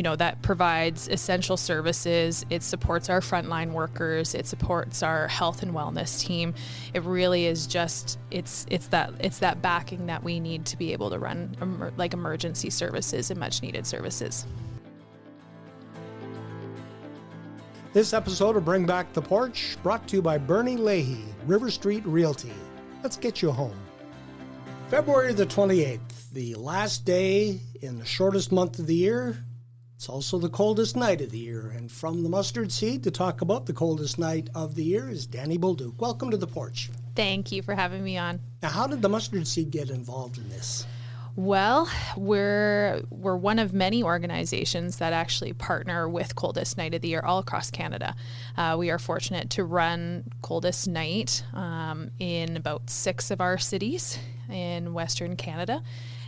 that provides essential services. It supports our frontline workers. It supports our health and wellness team. It really is just, it's that backing that we need to be able to run emergency services and much needed services. This episode of Bring Back the Porch brought to you by Bernie Leahy, River Street Realty. Let's get you home. February the 28th, the last day in the shortest month of the year. It's also the coldest night of the year. And from the mustard seed to talk about the coldest night of the year is Danny Bolduc. Welcome to the porch. Thank you for having me on. Now, how did the mustard seed get involved in this? Well, we're one of many organizations that actually partner with Coldest Night of the Year all across Canada. We are fortunate to run Coldest Night in about 6 of our cities in Western Canada.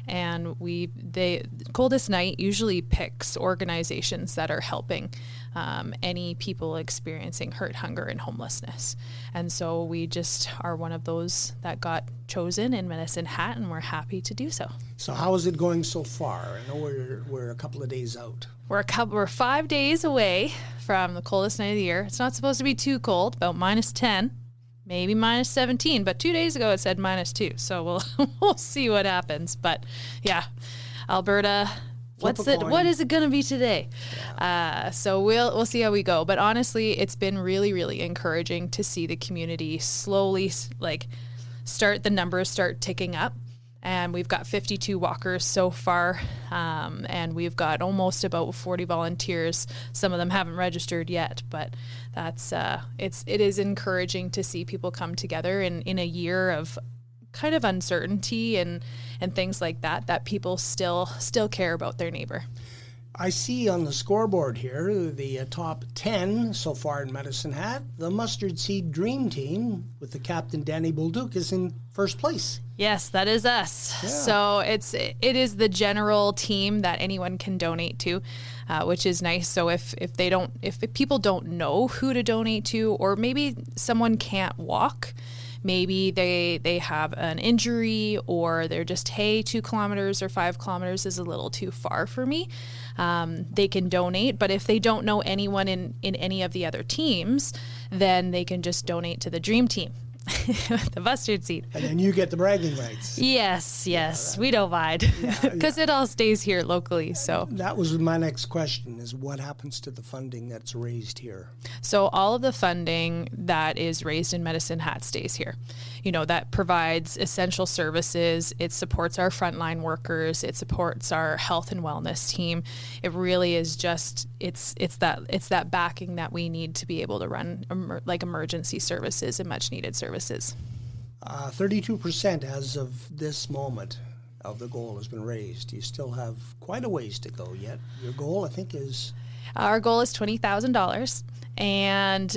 And Coldest Night usually picks organizations that are helping any people experiencing hurt, hunger, and homelessness. And so we just are one of those that got chosen in Medicine Hat, and we're happy to do so. So how is it going so far? I know we're a couple of days out. We're 5 days away from the coldest night of the year. It's not supposed to be too cold, about -10. Maybe -17, but 2 days ago it said -2. So we'll see what happens. But yeah, Alberta, what is it going to be today? Yeah. So we'll see how we go. But honestly, it's been really, really encouraging to see the community slowly the numbers start ticking up. And we've got 52 walkers so far, and we've got almost about 40 volunteers. Some of them haven't registered yet, but that's it is encouraging to see people come together in a year of kind of uncertainty and things like that people still care about their neighbor. I see on the scoreboard here the top 10 so far in Medicine Hat. The Mustard Seed Dream Team with the captain Danny Bolduc is in first place. Yes, that is us. Yeah. So it is the general team that anyone can donate to, which is nice. So if people don't know who to donate to, or maybe someone can't walk, maybe they have an injury, or they're just, hey, 2 kilometers or 5 kilometers is a little too far for me, they can donate. But if they don't know anyone in any of the other teams, then they can just donate to the Dream Team. The mustard seed. And then you get the bragging rights. Yes. We don't mind, because it all stays here locally. So that was my next question, is what happens to the funding that's raised here? So all of the funding that is raised in Medicine Hat stays here. That provides essential services. It supports our frontline workers. It supports our health and wellness team. It really is just, it's that backing that we need to be able to run emergency services and much needed services. 32% as of this moment of the goal has been raised. You still have quite a ways to go yet. Your goal, I think, is? Our goal is $20,000. And,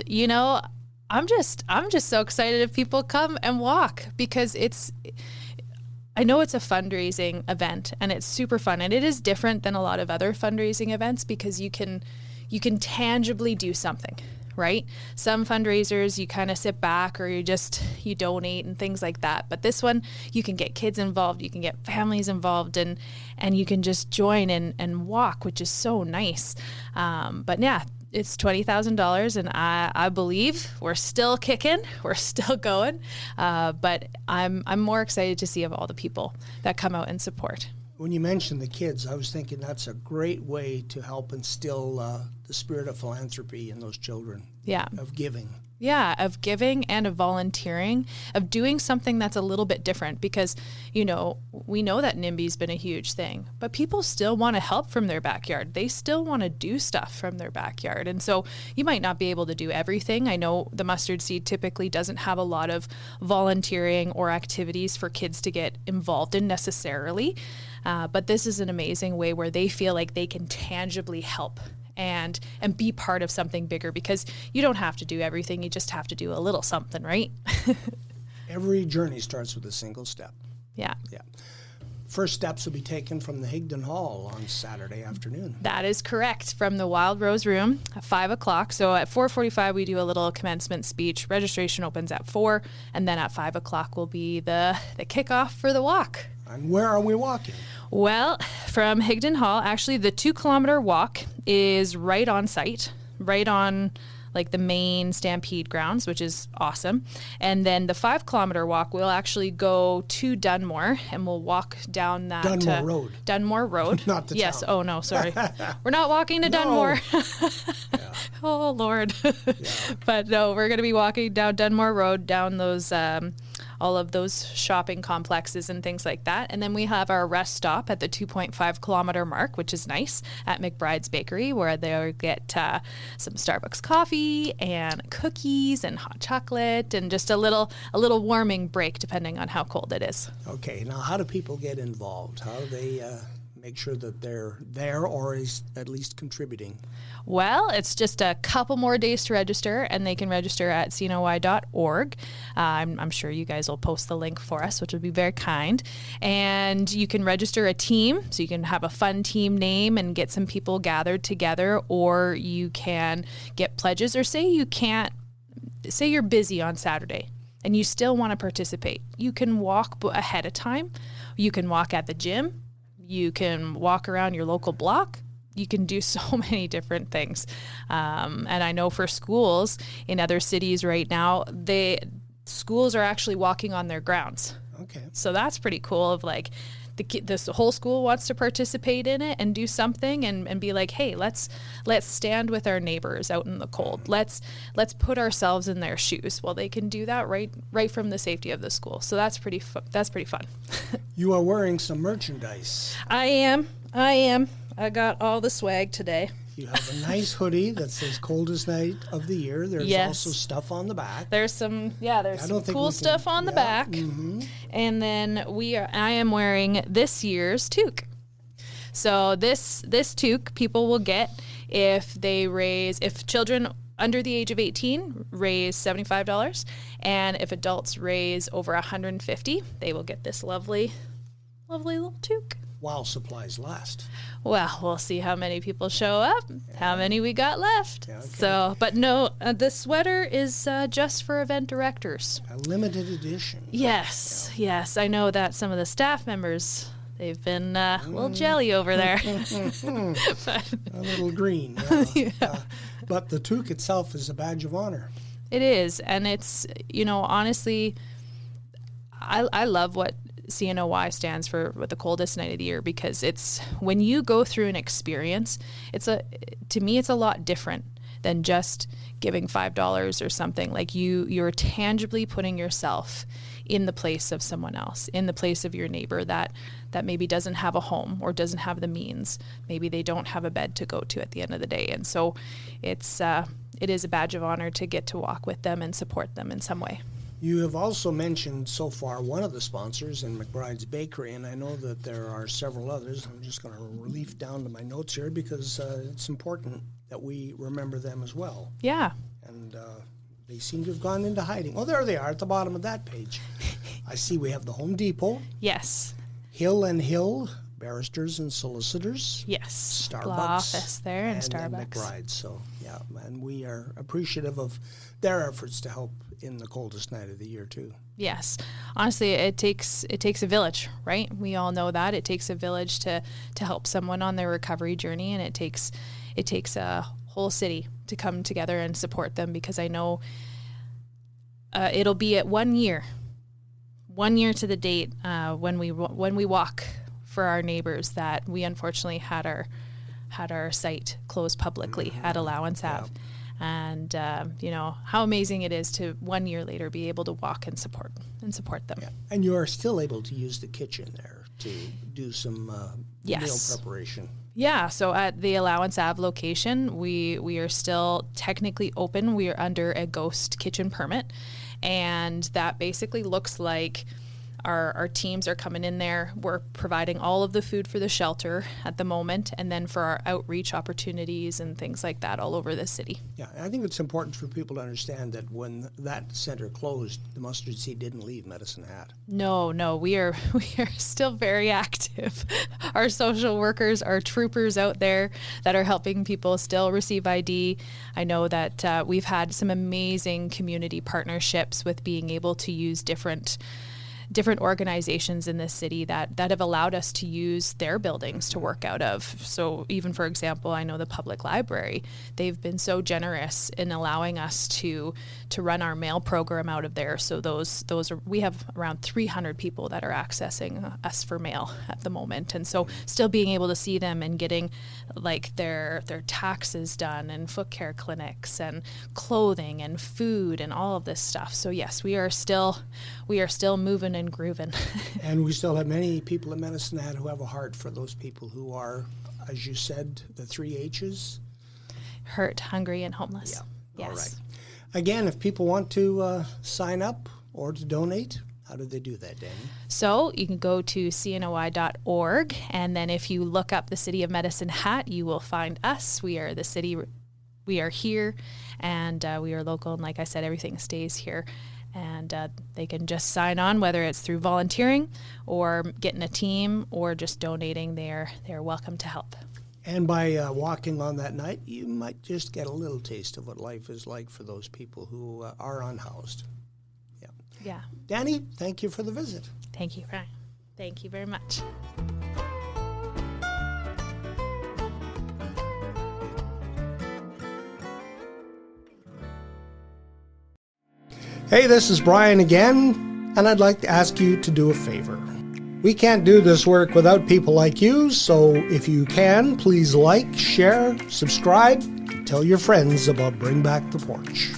I'm just so excited if people come and walk, because I know it's a fundraising event and it's super fun, and it is different than a lot of other fundraising events because you can tangibly do something, right? Some fundraisers, you kind of sit back or you donate and things like that. But this one, you can get kids involved, you can get families involved, and you can just join and walk, which is so nice. But yeah, it's $20,000, and I believe we're still kicking, we're still going. But I'm more excited to see of all the people that come out and support. When you mentioned the kids, I was thinking that's a great way to help instill the spirit of philanthropy in those children. Yeah. Of giving. Yeah, of giving and of volunteering, of doing something that's a little bit different, because, we know that NIMBY's been a huge thing, but people still want to help from their backyard. They still want to do stuff from their backyard. And so you might not be able to do everything. I know the Mustard Seed typically doesn't have a lot of volunteering or activities for kids to get involved in necessarily. But this is an amazing way where they feel like they can tangibly help and be part of something bigger, because you don't have to do everything. You just have to do a little something, right? Every journey starts with a single step. Yeah. First steps will be taken from the Higdon Hall on Saturday afternoon. That is correct, from the Wild Rose Room at 5 o'clock. So at 4:45, we do a little commencement speech. Registration opens at 4, and then at 5 o'clock will be the kickoff for the walk. And where are we walking? Well, from Higdon Hall, actually the 2-kilometer walk is right on site, right on like the main Stampede grounds, which is awesome. And then the 5-kilometer walk will actually go to Dunmore, and we'll walk down that Dunmore Road. Not the yes. town. Oh no, sorry. We're not walking to Dunmore. Oh Lord. But no, we're going to be walking down Dunmore Road, down those all of those shopping complexes and things like that. And then we have our rest stop at the 2.5 kilometer mark, which is nice, at McBride's Bakery, where they'll get some Starbucks coffee and cookies and hot chocolate and just a little warming break depending on how cold it is. Okay, now how do people get involved? How do they make sure that they're there or is at least contributing? Well, it's just a couple more days to register, and they can register at cnoy.org. I'm sure you guys will post the link for us, which would be very kind. And you can register a team, so you can have a fun team name and get some people gathered together, or you can get pledges, or say you're busy on Saturday and you still want to participate. You can walk ahead of time. You can walk at the gym. You can walk around your local block. You can do so many different things. And I know for schools in other cities right now, schools are actually walking on their grounds. Okay. So that's pretty cool of like this whole school wants to participate in it and do something and be like, hey, let's stand with our neighbors out in the cold. Let's put ourselves in their shoes. Well, they can do that right from the safety of the school. So that's pretty fun. You are wearing some merchandise. I am. I got all the swag today. You have a nice hoodie that says Coldest Night of the Year. There's also stuff on the back. There's some cool stuff on the back. Mm-hmm. And then I am wearing this year's toque. So this toque people will get if children under the age of 18 raise $75, and if adults raise over $150, they will get this lovely little toque. While supplies last. Well, we'll see how many people show up, how many we got left. Yeah, okay. So, but no, the sweater is just for event directors. A limited edition. Yes. I know that some of the staff members, they've been a little jelly over there. A little green. But the toque itself is a badge of honor. It is, and it's, honestly, I love what CNOY stands for, with the coldest night of the year, because it's when you go through an experience, to me it's a lot different than just giving $5 or something. Like you're tangibly putting yourself in the place of someone else, in the place of your neighbor that maybe doesn't have a home or doesn't have the means. Maybe they don't have a bed to go to at the end of the day. And so it is a badge of honor to get to walk with them and support them in some way. You have also mentioned so far one of the sponsors in McBride's Bakery, and I know that there are several others. I'm just going to leaf down to my notes here because it's important that we remember them as well. Yeah. And they seem to have gone into hiding. Oh, there they are at the bottom of that page. I see we have the Home Depot. Yes. Hill and Hill, Barristers and Solicitors. Yes. Starbucks. Law office there and Starbucks. And McBride. So, yeah, and we are appreciative of their efforts to help in the coldest night of the year too. Yes. Honestly, it takes a village, right? We all know that. It takes a village to help someone on their recovery journey, and it takes a whole city to come together and support them, because I know it'll be at 1 year to the date when we walk for our neighbors that we unfortunately had our site closed publicly at Allowance Ave. And, how amazing it is to 1 year later be able to walk and support them. Yeah. And you are still able to use the kitchen there to do some meal preparation. Yeah, so at the Allowance Ave location, we are still technically open. We are under a ghost kitchen permit, and that basically looks like our teams are coming in there. We're providing all of the food for the shelter at the moment, and then for our outreach opportunities and things like that all over the city. Yeah, I think it's important for people to understand that when that center closed, the mustard seed didn't leave Medicine Hat. No, we are still very active. Our social workers, our troopers out there that are helping people still receive ID. I know that we've had some amazing community partnerships with being able to use different different organizations in this city that have allowed us to use their buildings to work out of. So even, for example, I know the public library, they've been so generous in allowing us to run our mail program out of there. So those are, we have around 300 people that are accessing us for mail at the moment. And so still being able to see them and getting like their taxes done and foot care clinics and clothing and food and all of this stuff. So yes, we are still moving and grooving. And we still have many people in Medicine Hat who have a heart for those people who are, as you said, the 3 H's. Hurt, hungry, and homeless. Yeah. Yes. All right. Again, if people want to sign up or to donate, how do they do that, Danny? So you can go to cnoi.org, and then if you look up the City of Medicine Hat, you will find us. We are the city. We are here, and we are local. And like I said, everything stays here. And they can just sign on, whether it's through volunteering or getting a team or just donating. They're welcome to help. And by walking on that night, you might just get a little taste of what life is like for those people who are unhoused. Yeah. Danny, thank you for the visit. Thank you, Brian. Thank you very much. Hey, this is Brian again, and I'd like to ask you to do a favor. We can't do this work without people like you, so if you can, please like, share, subscribe, tell your friends about Bring Back the Porch.